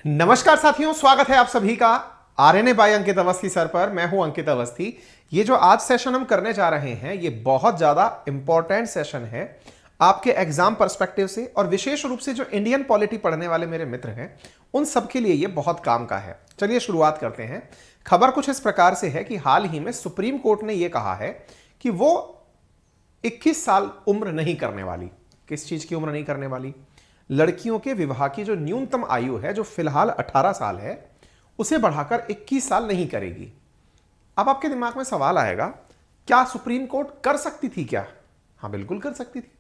नमस्कार साथियों, स्वागत है आप सभी का आरएनए बाय अंकित अवस्थी सर पर। मैं हूं अंकित अवस्थी। ये जो आज सेशन हम करने जा रहे हैं ये बहुत ज्यादा इंपॉर्टेंट सेशन है आपके एग्जाम पर्सपेक्टिव से, और विशेष रूप से जो इंडियन पॉलिटी पढ़ने वाले मेरे मित्र हैं उन सब के लिए ये बहुत काम का है। चलिए शुरुआत करते हैं। खबर कुछ इस प्रकार से है कि हाल ही में सुप्रीम कोर्ट ने यह कहा है कि वो 21 साल उम्र नहीं करने वाली। किस चीज की उम्र नहीं करने वाली? लड़कियों के विवाह की जो न्यूनतम आयु है, जो फिलहाल 18 साल है, उसे बढ़ाकर 21 साल नहीं करेगी। अब आपके दिमाग में सवाल आएगा, क्या सुप्रीम कोर्ट कर सकती थी क्या? हाँ, बिल्कुल कर सकती थी,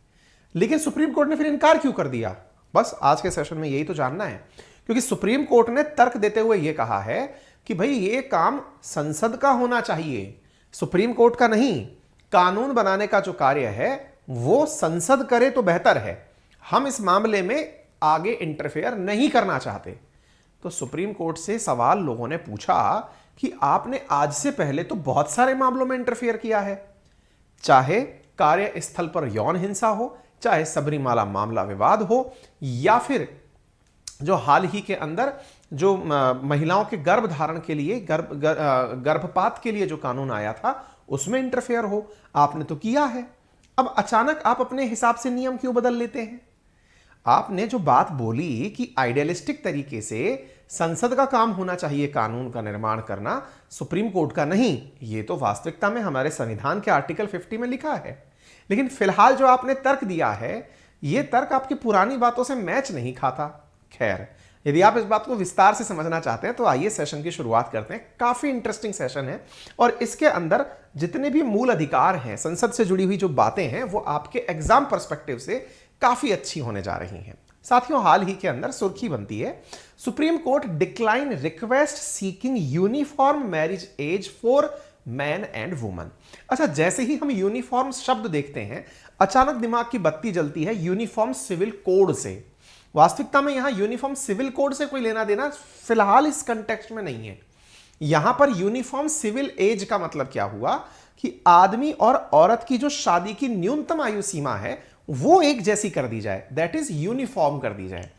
लेकिन सुप्रीम कोर्ट ने फिर इनकार क्यों कर दिया? बस आज के सेशन में यही तो जानना है। क्योंकि सुप्रीम कोर्ट ने तर्क देते हुए यह कहा है कि भाई ये काम संसद का होना चाहिए, सुप्रीम कोर्ट का नहीं। कानून बनाने का जो कार्य है वो संसद करे तो बेहतर है, हम इस मामले में आगे इंटरफेयर नहीं करना चाहते। तो सुप्रीम कोर्ट से सवाल लोगों ने पूछा कि आपने आज से पहले तो बहुत सारे मामलों में इंटरफेयर किया है, चाहे कार्यस्थल पर यौन हिंसा हो, चाहे सबरीमाला मामला विवाद हो, या फिर जो हाल ही के अंदर जो महिलाओं के गर्भ धारण के लिए गर्भपात के लिए जो कानून आया था उसमें इंटरफेयर हो। आपने तो किया है। अब अचानक आप अपने हिसाब से नियम क्यों बदल लेते हैं? आपने जो बात बोली कि आइडियलिस्टिक तरीके से संसद का काम होना चाहिए कानून का निर्माण करना, सुप्रीम कोर्ट का नहीं, ये तो वास्तविकता में हमारे संविधान के आर्टिकल 50 में लिखा है। लेकिन फिलहाल जो आपने तर्क दिया है, यह तर्क आपकी पुरानी बातों से मैच नहीं खाता। खैर, यदि आप इस बात को विस्तार से समझना चाहते हैं तो आइए सेशन की शुरुआत करते हैं। काफी इंटरेस्टिंग सेशन है और इसके अंदर जितने भी मूल अधिकार हैं, संसद से जुड़ी हुई जो बातें हैं, वो आपके एग्जाम पर्सपेक्टिव से काफी अच्छी होने जा रही हैं। साथियों, हाल ही के अंदर सुर्खी बनती है, Supreme Court decline request seeking uniform marriage age for man and woman. अच्छा, जैसे ही हम यूनिफॉर्म शब्द देखते हैं अचानक दिमाग की बत्ती जलती है यूनिफॉर्म सिविल कोड से। वास्तविकता में यहां यूनिफॉर्म सिविल कोड से कोई लेना देना फिलहाल इस कंटेक्स्ट में नहीं है। यहां पर यूनिफॉर्म सिविल एज का मतलब क्या हुआ कि आदमी और औरत की जो शादी की न्यूनतम आयु सीमा है वो एक जैसी कर दी जाए, दैट इज यूनिफॉर्म कर दी जाए।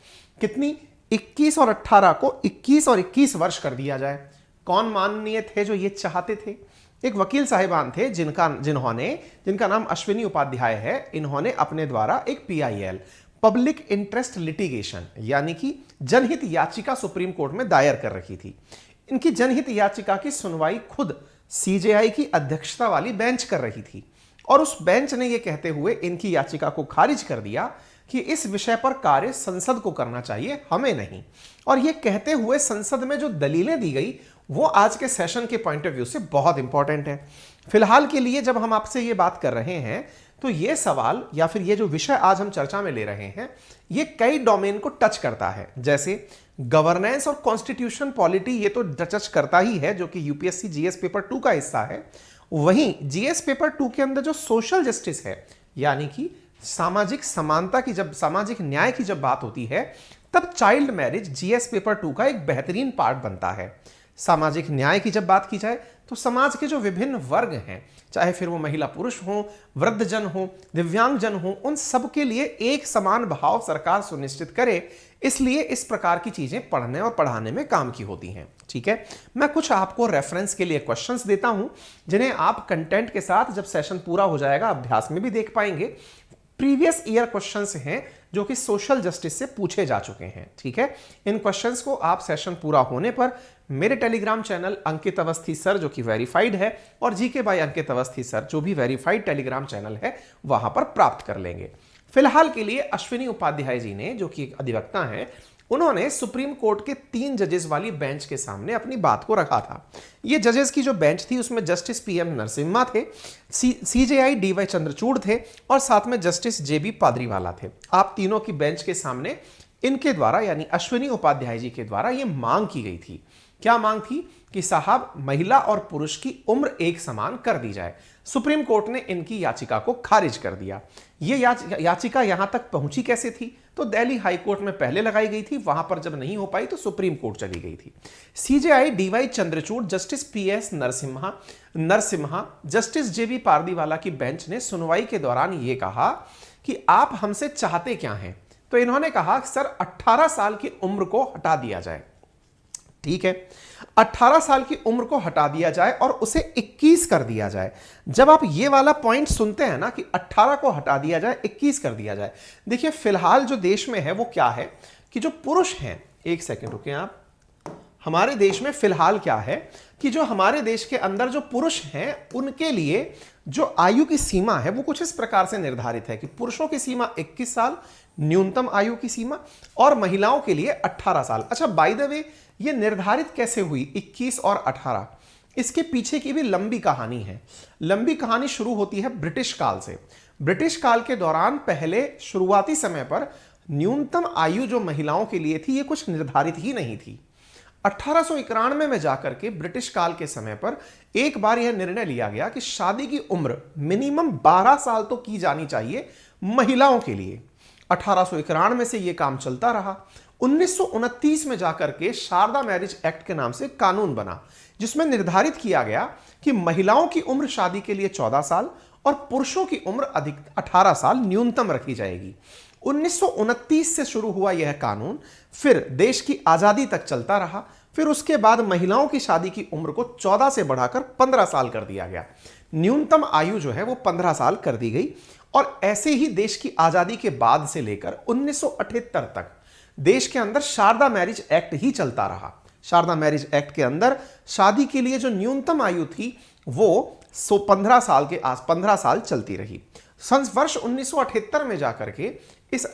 कितनी? 21 और 18 को 21 और 21 वर्ष कर दिया जाए। कौन माननीय थे जो ये चाहते थे? एक वकील साहिबान थे जिनका नाम अश्विनी उपाध्याय है। इन्होंने अपने द्वारा एक PIL, पब्लिक इंटरेस्ट लिटिगेशन, यानी कि जनहित याचिका सुप्रीम कोर्ट में दायर कर रखी थी। इनकी जनहित याचिका की सुनवाई खुद CJI की अध्यक्षता वाली बेंच कर रही थी, और उस बेंच ने यह कहते हुए इनकी याचिका को खारिज कर दिया कि इस विषय पर कार्य संसद को करना चाहिए, हमें नहीं। और यह कहते हुए संसद में जो दलीलें दी गई वो आज के सेशन के पॉइंट ऑफ व्यू से बहुत इंपॉर्टेंट है। फिलहाल के लिए जब हम आपसे ये बात कर रहे हैं तो ये सवाल या फिर ये जो विषय आज हम चर्चा में ले रहे हैं ये कई डोमेन को टच करता है, जैसे गवर्नेंस और कॉन्स्टिट्यूशन पॉलिटी, ये तो टच करता ही है, जो कि UPSC GS पेपर 2 का हिस्सा है। वहीं GS पेपर 2 के अंदर जो सोशल जस्टिस है, यानी कि सामाजिक समानता की, जब सामाजिक न्याय की जब बात होती है तब चाइल्ड मैरिज GS पेपर 2 का एक बेहतरीन पार्ट बनता है। सामाजिक न्याय की जब बात की जाए तो समाज के जो विभिन्न वर्ग हैं, चाहे फिर वो महिला पुरुष हो, वृद्धजन हो, दिव्यांगजन हो, उन सब के लिए एक समान भाव सरकार सुनिश्चित करे, इसलिए इस प्रकार की चीजें पढ़ने और पढ़ाने में काम की होती हैं। ठीक है, मैं कुछ आपको रेफरेंस के लिए क्वेश्चंस देता हूं जिन्हें आप कंटेंट के साथ जब सेशन पूरा हो जाएगा अभ्यास में भी देख पाएंगे। प्रीवियस ईयर क्वेश्चंस हैं जो कि सोशल जस्टिस से पूछे जा चुके हैं। ठीक है, इन क्वेश्चंस को आप सेशन पूरा होने पर मेरे टेलीग्राम चैनल अंकित अवस्थी सर, जो कि वेरीफाइड है, और GK by Ankit Awasthi sir, जो भी वेरीफाइड टेलीग्राम चैनल है, वहां पर प्राप्त कर लेंगे। फिलहाल के लिए अश्विनी उपाध्याय जी ने, जो कि एक अधिवक्ता हैं, उन्होंने सुप्रीम कोर्ट के 3 जजेस वाली बेंच के सामने अपनी बात को रखा था। ये जजेस की जो बेंच थी उसमें जस्टिस PM नरसिम्हा थे, CJI DY चंद्रचूड़ थे, और साथ में जस्टिस JB पादरीवाला थे। आप तीनों की बेंच के सामने इनके द्वारा, यानी अश्विनी उपाध्याय जी के द्वारा, यह मांग की गई थी। क्या मांग थी? कि साहब महिला और पुरुष की उम्र एक समान कर दी जाए। सुप्रीम कोर्ट ने इनकी याचिका को खारिज कर दिया। यह याचिका यहां तक पहुंची कैसे थी? तो दिल्ली हाई कोर्ट में पहले लगाई गई थी, वहां पर जब नहीं हो पाई तो सुप्रीम कोर्ट चली गई थी। CJI DY Chandrachud, justice PS Narasimha, justice JB Pardiwala की बेंच ने सुनवाई के दौरान यह कहा कि आप हमसे चाहते क्या हैं? तो इन्होंने कहा सर 18 साल की उम्र को हटा दिया जाए। ठीक है, 18 साल की उम्र को हटा दिया जाए और उसे 21 कर दिया जाए। जब आप ये वाला पॉइंट सुनते हैं ना कि 18 को हटा दिया जाए, 21 कर दिया जाए, देखिए फिलहाल जो देश में है वो क्या है कि जो पुरुष हैं, एक सेकंड रुके आप, हमारे देश में फिलहाल क्या है कि जो हमारे देश के अंदर जो पुरुष हैं उनके लिए जो आयु की सीमा है वो कुछ इस प्रकार से निर्धारित है कि पुरुषों की सीमा 21 साल न्यूनतम आयु की सीमा, और महिलाओं के लिए 18 साल। अच्छा, बाय द वे ये निर्धारित कैसे हुई 21 और 18? इसके पीछे की भी लंबी कहानी है। लंबी कहानी शुरू होती है ब्रिटिश काल से। ब्रिटिश काल के दौरान पहले शुरुआती समय पर न्यूनतम आयु जो महिलाओं के लिए थी ये कुछ निर्धारित ही नहीं थी। 1891 में जाकर के ब्रिटिश काल के समय पर एक बार यह निर्णय लिया गया कि शादी की उम्र मिनिमम 12 साल तो की जानी चाहिए महिलाओं के लिए। 1891 से यह काम चलता रहा। 1929 में जाकर के शारदा मैरिज एक्ट के नाम से कानून बना, जिसमें निर्धारित किया गया कि महिलाओं की उम्र शादी के लिए 14 साल और पुरुषों की उम्र अधिक 18 साल न्यूनतम रखी जाएगी। 1929 से शुरू हुआ यह कानून फिर देश की आजादी तक चलता रहा। फिर उसके बाद महिलाओं की शादी की उम्र को 14 से बढ़ाकर 15 साल कर दिया गया। न्यूनतम आयु जो है वो 15 साल कर दी गई। और ऐसे ही देश की आजादी के बाद से लेकर 1978 तक देश के अंदर शारदा मैरिज एक्ट ही चलता रहा। शारदा मैरिज एक्ट के अंदर शादी के लिए जो न्यूनतम आयु थी वो 15 साल के 15 साल चलती रही। सन वर्ष 1978 में जाकर के इस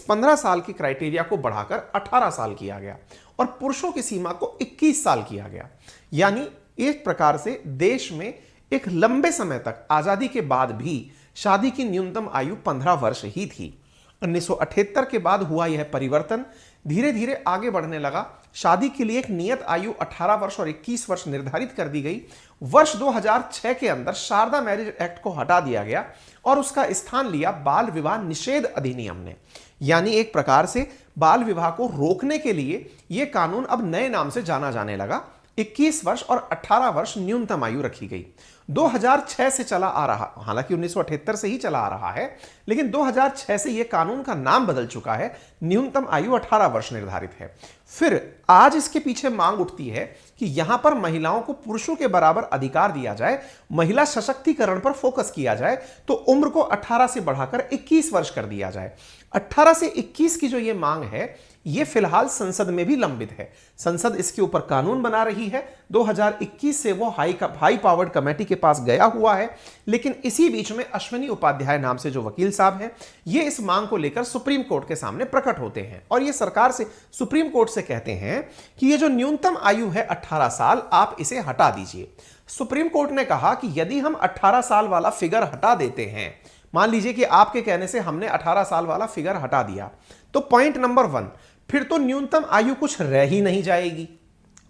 15 साल की क्राइटेरिया को बढ़ाकर 18 साल किया गया और पुरुषों की सीमा को 21 साल किया गया। यानी एक प्रकार से देश में एक लंबे समय तक आजादी के बाद भी शादी की न्यूनतम आयु 15 वर्ष ही थी। 1978 के बाद हुआ यह परिवर्तन, धीरे धीरे आगे बढ़ने लगा। शादी के लिए एक नियत आयु 18 वर्ष और 21 वर्ष निर्धारित कर दी गई। वर्ष 2006 के अंदर शारदा मैरिज एक्ट को हटा दिया गया और उसका स्थान लिया बाल विवाह निषेध अधिनियम ने। यानी एक प्रकार से बाल विवाह को रोकने के लिए यह कानून अब नए नाम से जाना जाने लगा। 21 वर्ष और 18 वर्ष न्यूनतम आयु रखी गई। 2006 से चला आ रहा, हालांकि 1978 से ही चला आ रहा है, लेकिन 2006 से यह कानून का नाम बदल चुका है। न्यूनतम आयु 18 वर्ष निर्धारित है। फिर आज इसके पीछे मांग उठती है कि यहां पर महिलाओं को पुरुषों के बराबर अधिकार दिया जाए, महिला सशक्तिकरण पर फोकस किया जाए, तो उम्र को 18 से बढ़ाकर 21 वर्ष कर दिया जाए। 18 से 21 की जो ये मांग है ये फिलहाल संसद में भी लंबित है। संसद इसके ऊपर कानून बना रही है। 2021 से वो हाई पावर्ड कमेटी के पास गया हुआ है, लेकिन इसी बीच में अश्विनी उपाध्याय नाम से जो वकील साहब हैं ये इस मांग को लेकर सुप्रीम कोर्ट के सामने प्रकट होते हैं और ये सरकार से, सुप्रीम कोर्ट से कहते हैं कि ये जो न्यूनतम आयु है 18 साल, आप इसे हटा दीजिए। सुप्रीम कोर्ट ने कहा कि यदि हम 18 साल वाला फिगर हटा देते हैं, मान लीजिए कि आपके कहने से हमने 18 साल वाला फिगर हटा दिया, तो पॉइंट नंबर 1, फिर तो न्यूनतम आयु कुछ रह ही नहीं जाएगी।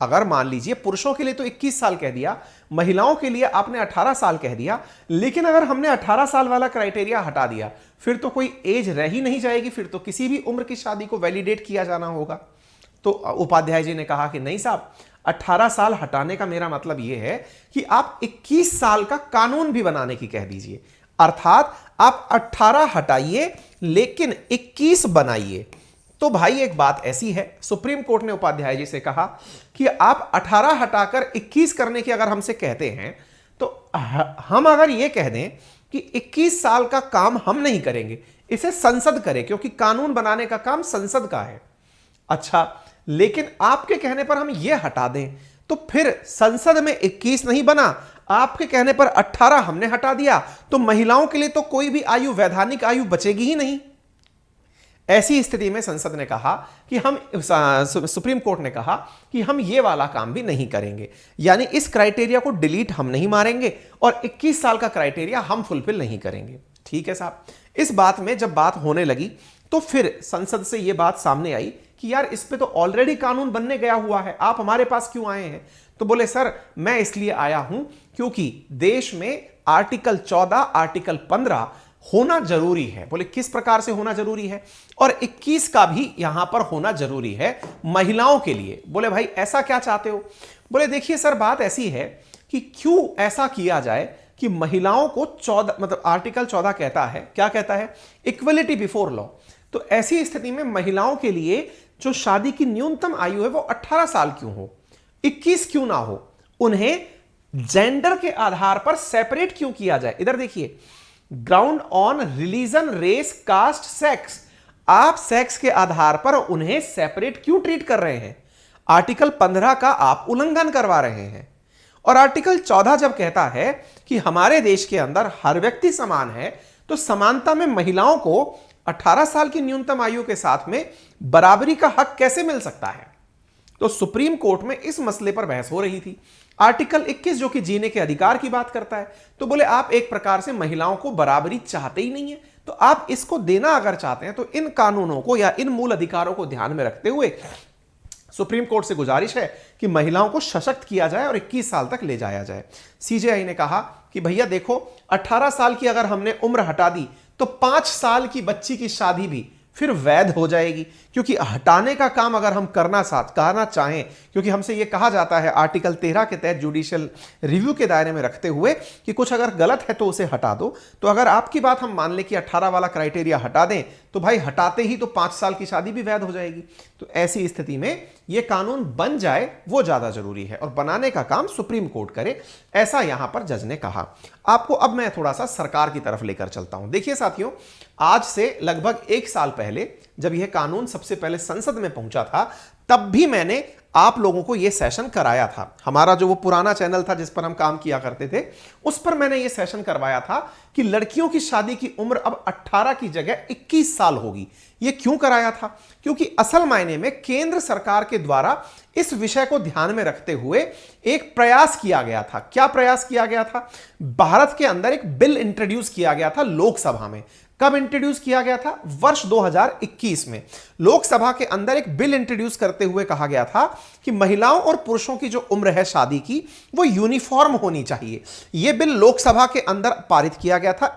अगर मान लीजिए पुरुषों के लिए तो 21 साल कह दिया, महिलाओं के लिए आपने 18 साल कह दिया, लेकिन अगर हमने 18 साल वाला क्राइटेरिया हटा दिया फिर तो कोई एज रह ही नहीं जाएगी, फिर तो किसी भी उम्र की शादी को वैलिडेट किया जाना होगा। तो उपाध्याय जी ने कहा कि नहीं साहब, 18 साल हटाने का मेरा मतलब यह है कि आप 21 साल का कानून भी बनाने की कह दीजिए, अर्थात आप 18 हटाइए लेकिन 21 बनाइए। तो भाई एक बात ऐसी है, सुप्रीम कोर्ट ने उपाध्याय जी से कहा कि आप 18 हटाकर 21 करने की अगर हमसे कहते हैं तो हम अगर यह कह दें कि 21 साल का काम हम नहीं करेंगे, इसे संसद करे, क्योंकि कानून बनाने का काम संसद का है। अच्छा, लेकिन आपके कहने पर हम यह हटा दें तो फिर संसद में 21 नहीं बना, आपके कहने पर 18 हमने हटा दिया, तो महिलाओं के लिए तो कोई भी आयु, वैधानिक आयु बचेगी ही नहीं। ऐसी स्थिति में संसद ने कहा कि हम, सुप्रीम कोर्ट ने कहा कि हम ये वाला काम भी नहीं करेंगे, यानी इस क्राइटेरिया को डिलीट हम नहीं मारेंगे और 21 साल का क्राइटेरिया हम फुलफिल नहीं करेंगे। ठीक है साहब। इस बात में जब बात होने लगी तो फिर संसद से यह बात सामने आई कि यार इस पे तो ऑलरेडी कानून बनने गया हुआ है, आप हमारे पास क्यों आए हैं? तो बोले सर मैं इसलिए आया हूं क्योंकि देश में आर्टिकल 14, आर्टिकल 15 होना जरूरी है। बोले किस प्रकार से होना जरूरी है? और 21 का भी यहां पर होना जरूरी है महिलाओं के लिए। बोले भाई ऐसा क्या चाहते हो? बोले देखिए सर, बात ऐसी है कि क्यों ऐसा किया जाए कि महिलाओं को 14, मतलब आर्टिकल 14 कहता है, क्या कहता है? Equality before law. तो ऐसी स्थिति में महिलाओं के लिए जो शादी की न्यूनतम आयु है वो 18 साल क्यों हो, 21 क्यों ना हो, उन्हें जेंडर के आधार पर सेपरेट क्यों किया जाए। इधर देखिए, ground on religion, race, caste, sex, आप सेक्स के आधार पर उन्हें सेपरेट क्यों ट्रीट कर रहे हैं। आर्टिकल 15 का आप उल्लंघन करवा रहे हैं। और आर्टिकल 14 जब कहता है कि हमारे देश के अंदर हर व्यक्ति समान है, तो समानता में महिलाओं को 18 साल की न्यूनतम आयु के साथ में बराबरी का हक कैसे मिल सकता है। तो सुप्रीम कोर्ट में इस मसले पर बहस हो रही थी। आर्टिकल 21 जो कि जीने के अधिकार की बात करता है, तो बोले आप एक प्रकार से महिलाओं को बराबरी चाहते ही नहीं है, तो आप इसको देना अगर चाहते हैं तो इन कानूनों को या इन मूल अधिकारों को ध्यान में रखते हुए सुप्रीम कोर्ट से गुजारिश है कि महिलाओं को सशक्त किया जाए और 21 साल तक ले जाया जाए। सीजेआई ने कहा कि भैया देखो, 18 साल की अगर हमने उम्र हटा दी तो 5 साल की बच्ची की शादी भी फिर वैध हो जाएगी, क्योंकि हटाने का काम अगर हम करना चाहें, क्योंकि हमसे यह कहा जाता है आर्टिकल 13 के तहत जुडिशियल रिव्यू के दायरे में रखते हुए कि कुछ अगर गलत है तो उसे हटा दो। तो अगर आपकी बात हम मान लें कि 18 वाला क्राइटेरिया हटा दें तो भाई हटाते ही तो 5 साल की शादी भी वैध हो जाएगी। तो ऐसी स्थिति में यह कानून बन जाए वो ज्यादा जरूरी है, और बनाने का काम सुप्रीम कोर्ट करे, ऐसा यहां पर जज ने कहा। आपको अब मैं थोड़ा सा सरकार की तरफ लेकर चलता हूं। देखिए साथियों, आज से लगभग 1 साल पहले जब यह कानून सबसे पहले संसद में पहुंचा था, तब भी मैंने आप लोगों को यह सेशन कराया था। हमारा जो वो पुराना चैनल था जिस पर हम काम किया करते थे, उस पर मैंने यह सेशन करवाया था कि लड़कियों की शादी की उम्र अब 18 की जगह 21 साल होगी। यह क्यों कराया था? क्योंकि असल मायने में केंद्र सरकार के द्वारा इस विषय को ध्यान में रखते हुए एक प्रयास किया गया था। क्या प्रयास किया गया था? भारत के अंदर एक बिल इंट्रोड्यूस किया गया था लोकसभा में। कब इंट्रोड्यूस किया गया था? वर्ष 2021 में लोकसभा के अंदर एक बिल इंट्रोड्यूस करते हुए कहा गया था कि महिलाओं और पुरुषों की जो उम्र है शादी की, वो यूनिफॉर्म होनी चाहिए। यह बिल लोकसभा के अंदर पारित किया गया था,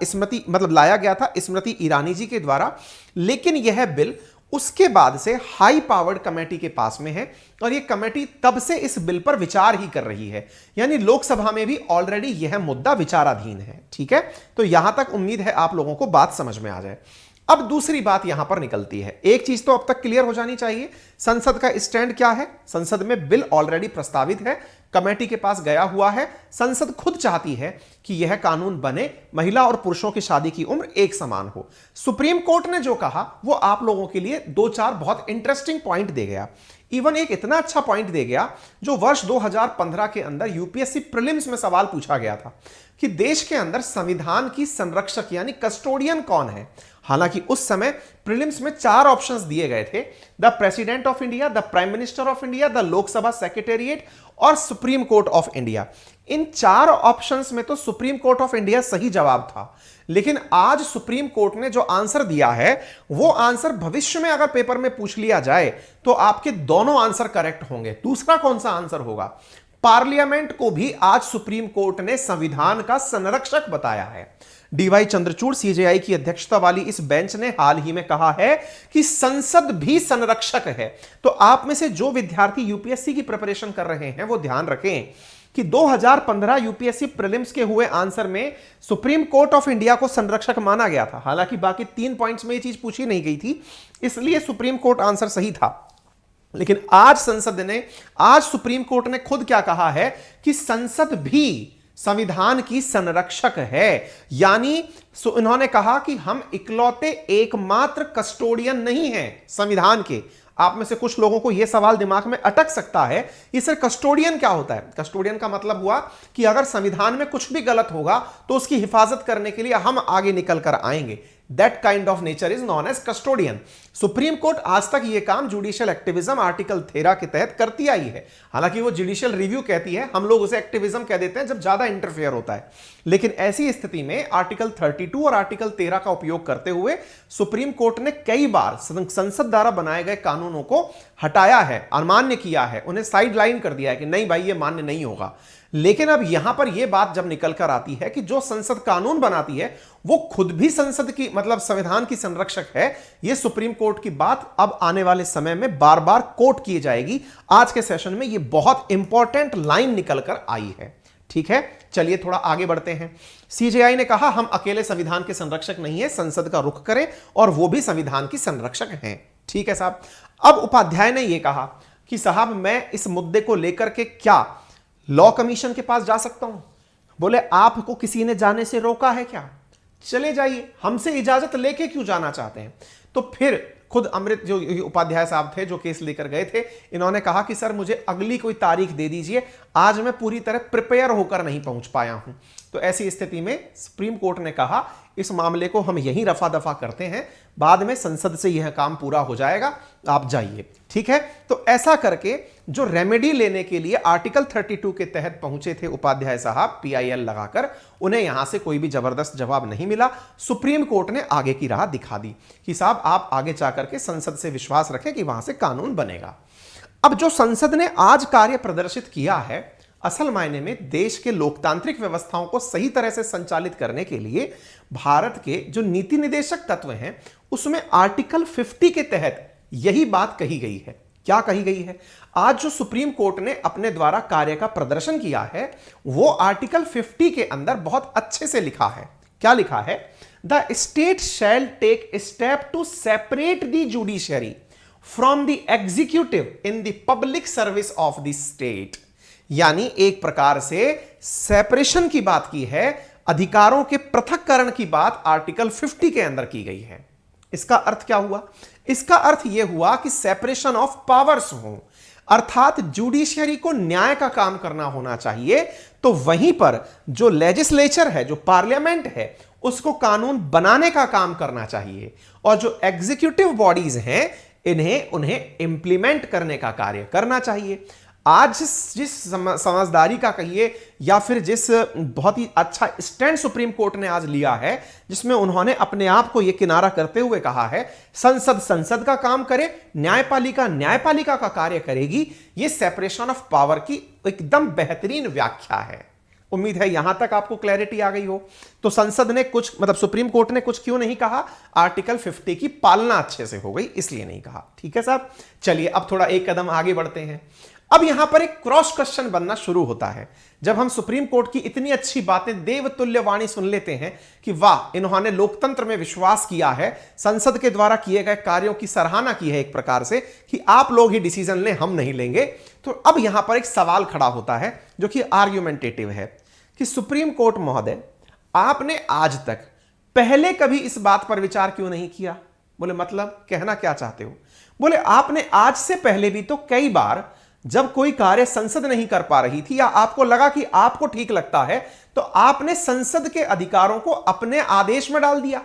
लाया गया था स्मृति ईरानी जी के द्वारा। लेकिन यह बिल उसके बाद से हाई पावर्ड कमेटी के पास में है, और यह कमेटी तब से इस बिल पर विचार ही कर रही है। यानी लोकसभा में भी ऑलरेडी यह मुद्दा विचाराधीन है। ठीक है, तो यहां तक उम्मीद है आप लोगों को बात समझ में आ जाए। अब दूसरी बात यहां पर निकलती है, एक चीज तो अब तक क्लियर हो जानी चाहिए, संसद का स्टैंड क्या है। संसद में बिल ऑलरेडी प्रस्तावित है, कमेटी के पास गया हुआ है, संसद खुद चाहती है कि यह कानून बने, महिला और पुरुषों की शादी की उम्र एक समान हो। सुप्रीम कोर्ट ने जो कहा वो आप लोगों के लिए 2-4 बहुत इंटरेस्टिंग पॉइंट दे गया। इवन एक इतना अच्छा पॉइंट दे गया जो वर्ष 2015 के अंदर यूपीएससी प्रीलिम्स में सवाल पूछा गया था कि देश के अंदर संविधान की संरक्षक यानी कस्टोडियन कौन है। हालांकि उस समय प्रीलिम्स में 4 ऑप्शंस दिए गए थे, the president of India, the prime minister of India, the Lok Sabha secretariat और सुप्रीम कोर्ट ऑफ इंडिया। इन 4 ऑप्शंस में तो सुप्रीम कोर्ट ऑफ इंडिया सही जवाब था, लेकिन आज सुप्रीम कोर्ट ने जो आंसर दिया है वो आंसर भविष्य में अगर पेपर में पूछ लिया जाए तो आपके दोनों आंसर करेक्ट होंगे। दूसरा कौन सा आंसर होगा? पार्लियामेंट को भी आज सुप्रीम कोर्ट ने संविधान का संरक्षक बताया है। डीवाई चंद्रचूड़ सीजेआई की अध्यक्षता वाली इस बेंच ने हाल ही में कहा है कि संसद भी संरक्षक है। तो आप में से जो विद्यार्थी यूपीएससी की प्रिपरेशन कर रहे हैं वो ध्यान रखें कि 2015 यूपीएससी प्रीलिम्स के हुए आंसर में सुप्रीम कोर्ट ऑफ इंडिया को संरक्षक माना गया था। हालांकि बाकी 3 पॉइंट्स में यह चीज पूछी नहीं गई थी, इसलिए सुप्रीम कोर्ट आंसर सही था। लेकिन आज सुप्रीम कोर्ट ने खुद क्या कहा है कि संसद भी संविधान की संरक्षक है। यानी इन्होंने कहा कि हम इकलौते एकमात्र कस्टोडियन नहीं हैं संविधान के। आप में से कुछ लोगों को यह सवाल दिमाग में अटक सकता है, इससे कस्टोडियन क्या होता है? कस्टोडियन का मतलब हुआ कि अगर संविधान में कुछ भी गलत होगा तो उसकी हिफाजत करने के लिए हम आगे निकल कर आएंगे। That kind of nature is non age custodian. Supreme Court आज तक यह काम जुडिशियल एक्टिविज्म आर्टिकल 13 के तहत करती आई है। हालांकि वो जुडिशियल रिव्यू कहती है, हम लोग उसे एक्टिविज्म कह देते हैं जब ज्यादा इंटरफेयर होता है। लेकिन ऐसी स्थिति में आर्टिकल 32 और आर्टिकल 13 का उपयोग करते हुए सुप्रीम कोर्ट ने कई बार संसद द्वारा बनाए गए कानूनों को हटाया है, अमान्य किया है, उन्हें साइड लाइन कर दिया है कि नहीं भाई ये मान्य नहीं होगा। लेकिन अब यहां पर यह बात जब निकल कर आती है कि जो संसद कानून बनाती है वो खुद भी संसद की संविधान की संरक्षक है, यह सुप्रीम कोर्ट की बात अब आने वाले समय में बार बार कोट की जाएगी। आज के सेशन में यह बहुत इंपॉर्टेंट लाइन निकल कर आई है। ठीक है, चलिए थोड़ा आगे बढ़ते हैं। सीजेआई ने कहा हम अकेले संविधान के संरक्षक नहीं है, संसद का रुख करें और वो भी संविधान की संरक्षक हैं। ठीक है साहब। अब उपाध्याय ने यह कहा कि साहब मैं इस मुद्दे को लेकर के क्या लॉ कमीशन के पास जा सकता हूं? बोले आपको किसी ने जाने से रोका है क्या? चले जाइए, हमसे इजाजत लेके क्यों जाना चाहते हैं? तो फिर खुद अमृत जो उपाध्याय साहब थे जो केस लेकर गए थे, इन्होंने कहा कि सर मुझे अगली कोई तारीख दे दीजिए, आज मैं पूरी तरह प्रिपेयर होकर नहीं पहुंच पाया हूं। तो ऐसी स्थिति में सुप्रीम कोर्ट ने कहा इस मामले को हम यहीं रफा दफा करते हैं, बाद में संसद से यह काम पूरा हो जाएगा, आप जाइए। ठीक है, तो ऐसा करके जो रेमेडी लेने के लिए आर्टिकल 32 के तहत पहुंचे थे उपाध्याय साहब PIL लगाकर, उन्हें यहां से कोई भी जबरदस्त जवाब नहीं मिला। सुप्रीम कोर्ट ने आगे की राह दिखा दी कि साहब आप आगे जाकर के संसद से विश्वास रखें कि वहां से कानून बनेगा। अब जो संसद ने आज कार्य प्रदर्शित किया है, असल मायने में देश के लोकतांत्रिक व्यवस्थाओं को सही तरह से संचालित करने के लिए भारत के जो नीति निदेशक तत्व हैं, उसमें आर्टिकल 50 के तहत यही बात कही गई है। क्या कही गई है? आज जो सुप्रीम कोर्ट ने अपने द्वारा कार्य का प्रदर्शन किया है, वो आर्टिकल 50 के अंदर बहुत अच्छे से लिखा है। क्या लिखा है? The state shall take step to separate the judiciary from the executive in the public service of the state. यानी एक प्रकार से सेपरेशन की बात की है, अधिकारों के पृथक्करण की बात आर्टिकल 50 के अंदर की गई है। इसका अर्थ क्या हुआ? इसका अर्थ यह हुआ कि सेपरेशन ऑफ पावर्स हो, अर्थात जुडिशरी को न्याय का काम करना होना चाहिए, तो वहीं पर जो लेजिस्लेचर है, जो पार्लियामेंट है, उसको कानून बनाने का काम करना चाहिए, और जो एग्जीक्यूटिव बॉडीज हैं उन्हें इंप्लीमेंट करने का कार्य करना चाहिए। आज जिस समझदारी का कहिए या फिर जिस बहुत ही अच्छा स्टैंड सुप्रीम कोर्ट ने आज लिया है, जिसमें उन्होंने अपने आप को यह किनारा करते हुए कहा है संसद संसद का काम करे, न्यायपालिका न्यायपालिका का कार्य करेगी, यह सेपरेशन ऑफ पावर की एकदम बेहतरीन व्याख्या है। उम्मीद है यहां तक आपको क्लैरिटी आ गई हो। तो संसद ने कुछ सुप्रीम कोर्ट ने कुछ क्यों नहीं कहा? आर्टिकल 50 की पालना अच्छे से हो गई इसलिए नहीं कहा। ठीक है साहब, चलिए अब थोड़ा एक कदम आगे बढ़ते हैं। अब यहां पर एक क्रॉस क्वेश्चन बनना शुरू होता है जब हम सुप्रीम कोर्ट की इतनी अच्छी बातें, देवतुल्य वाणी सुन लेते हैं कि वाह, इन्होंने लोकतंत्र में विश्वास किया है, संसद के द्वारा किए गए कार्यों की सराहना की है एक प्रकार से कि आप लोग ही डिसीजन लें, हम नहीं लेंगे। तो अब यहां पर एक सवाल खड़ा होता है जो कि आर्ग्यूमेंटेटिव है कि सुप्रीम कोर्ट महोदय, आपने आज तक पहले कभी इस बात पर विचार क्यों नहीं किया? बोले मतलब कहना क्या चाहते हो? बोले आपने आज से पहले भी तो कई बार जब कोई कार्य संसद नहीं कर पा रही थी या आपको लगा कि आपको ठीक लगता है, तो आपने संसद के अधिकारों को अपने आदेश में डाल दिया।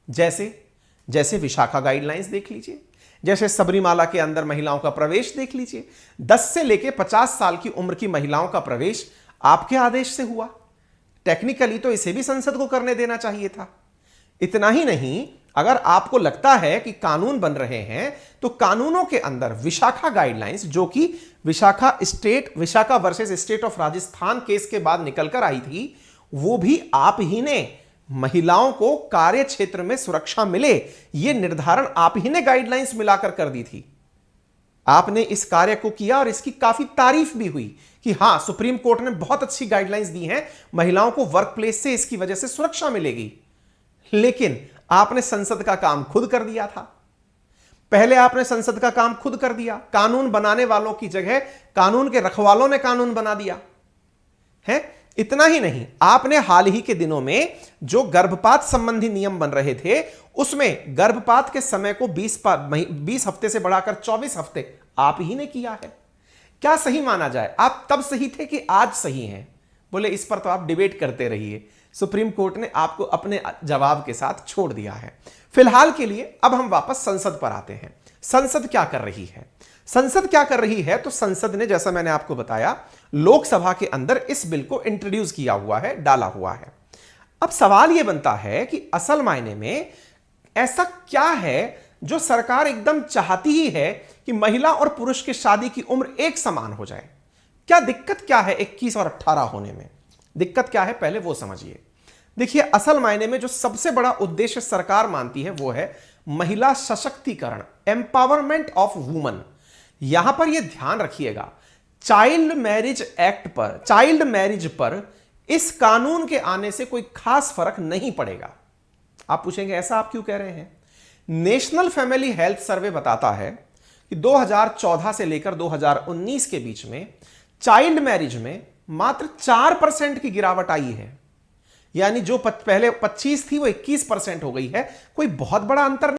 जैसे विशाखा गाइडलाइंस देख लीजिए, जैसे सबरीमाला के अंदर महिलाओं का प्रवेश देख लीजिए, 10 से लेकर 50 साल की उम्र की महिलाओं का प्रवेश आपके आदेश से हुआ। टेक्निकली तो इसे भी संसद को करने देना चाहिए था। इतना ही नहीं, अगर आपको लगता है कि कानून बन रहे हैं तो कानूनों के अंदर विशाखा गाइडलाइंस, जो कि Vishakha versus state of Rajasthan case के बाद निकलकर आई थी, वो भी आप ही ने महिलाओं को कार्य क्षेत्र में सुरक्षा मिले, यह निर्धारण आप ही ने गाइडलाइंस मिलाकर कर दी थी। आपने इस कार्य को किया और इसकी काफी तारीफ भी हुई कि हां, सुप्रीम कोर्ट ने बहुत अच्छी गाइडलाइंस दी हैं, महिलाओं को वर्क प्लेस से इसकी वजह से सुरक्षा मिलेगी। लेकिन आपने संसद का काम खुद कर दिया था। पहले आपने संसद का काम खुद कर दिया, कानून बनाने वालों की जगह कानून के रखवालों ने कानून बना दिया है। इतना ही नहीं, आपने हाल ही के दिनों में जो गर्भपात संबंधी नियम बन रहे थे, उसमें गर्भपात के समय को 20 हफ्ते से बढ़ाकर 24 हफ्ते आप ही ने किया है। क्या सही माना जाए? आप तब सही थे कि आज सही हैं? बोले इस पर तो आप डिबेट करते रहिए, सुप्रीम कोर्ट ने आपको अपने जवाब के साथ छोड़ दिया है। फिलहाल के लिए अब हम वापस संसद पर आते हैं। संसद क्या कर रही है? संसद क्या कर रही है? तो संसद ने, जैसा मैंने आपको बताया, लोकसभा के अंदर इस बिल को इंट्रोड्यूस किया हुआ है, डाला हुआ है। अब सवाल यह बनता है कि असल मायने में ऐसा क्या है जो सरकार एकदम चाहती ही है कि महिला और पुरुष की शादी की उम्र एक समान हो जाए? क्या दिक्कत क्या है 21 और 18 होने में? दिक्कत क्या है पहले वो समझिए। देखिए, असल मायने में जो सबसे बड़ा उद्देश्य सरकार मानती है वो है महिला सशक्तिकरण, एम्पावरमेंट ऑफ वुमन। यहां पर यह ध्यान रखिएगा, चाइल्ड मैरिज पर इस कानून के आने से कोई खास फर्क नहीं पड़ेगा। आप पूछेंगे ऐसा आप क्यों कह रहे हैं? नेशनल फैमिली हेल्थ सर्वे बताता है कि 2014 से लेकर 2019 के बीच में चाइल्ड मैरिज में मात्र 4% की गिरावट आई है। यानी जो पहले 25 थी वो 21% हो गई है। कोई बहुत बड़ा अंतर